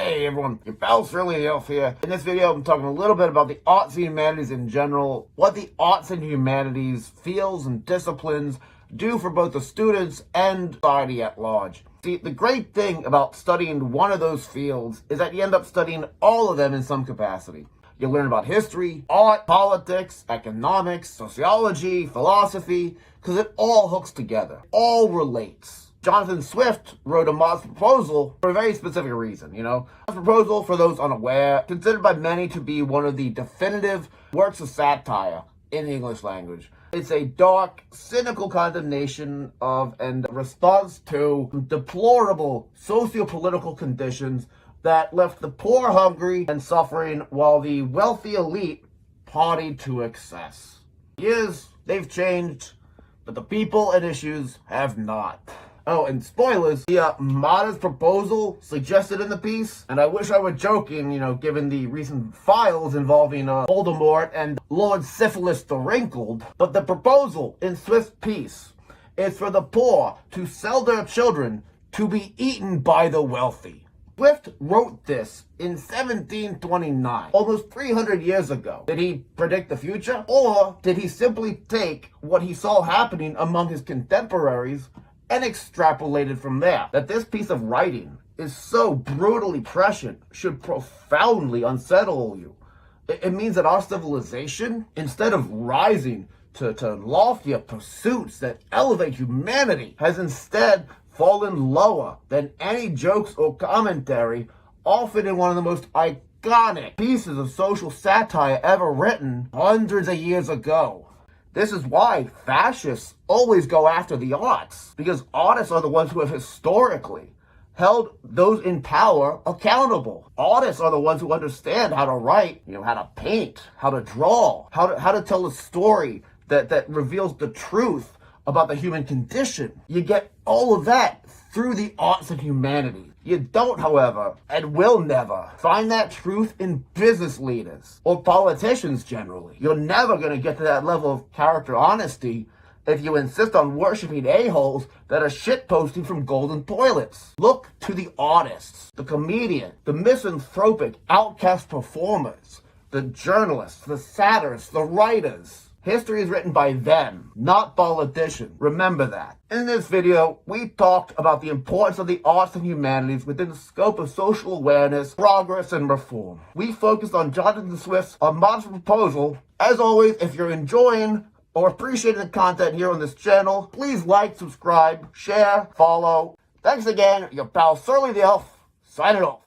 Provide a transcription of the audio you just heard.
Hey everyone, your pal's really Elf here. In this video, I'm talking a little bit about the arts and humanities in general, what the arts and humanities, fields and disciplines do for both the students and society at large. See, the great thing about studying one of those fields is that you end up studying all of them in some capacity. You learn about history, art, politics, economics, sociology, philosophy, because it all hooks together, all relates. Jonathan Swift wrote a modest proposal for a very specific reason, Modest proposal, for those unaware, considered by many to be one of the definitive works of satire in the English language. It's a dark, cynical condemnation of and response to deplorable socio-political conditions that left the poor hungry and suffering while the wealthy elite partied to excess. Years, they've changed, but the people and issues have not. Oh, and spoilers, the modest proposal suggested in the piece, and I wish I were joking, given the recent files involving Voldemort and Lord Syphilis the Wrinkled, but the proposal in Swift's piece is for the poor to sell their children to be eaten by the wealthy. Swift wrote this in 1729, almost 300 years ago. Did he predict the future? Or did he simply take what he saw happening among his contemporaries and extrapolated from there? That this piece of writing is so brutally prescient should profoundly unsettle you. It means that our civilization, instead of rising to loftier pursuits that elevate humanity, has instead fallen lower than any jokes or commentary offered in one of the most iconic pieces of social satire ever written hundreds of years ago. This is why fascists always go after the arts, because artists are the ones who have historically held those in power accountable. Artists are the ones who understand how to write, how to paint, how to draw, how to tell a story that reveals the truth about the human condition. You get all of that through the arts and humanities. You don't, however, and will never, find that truth in business leaders or politicians generally. You're never going to get to that level of character honesty if you insist on worshiping a-holes that are shitposting from golden toilets. Look to the artists, the comedian, the misanthropic outcast performers, the journalists, the satirists, the writers. History is written by them, not politicians. Remember that. In this video, we talked about the importance of the arts and humanities within the scope of social awareness, progress, and reform. We focused on Jonathan Swift's modest proposal. As always, if you're enjoying or appreciating the content here on this channel, please like, subscribe, share, follow. Thanks again, your pal Surly the Elf, signing off.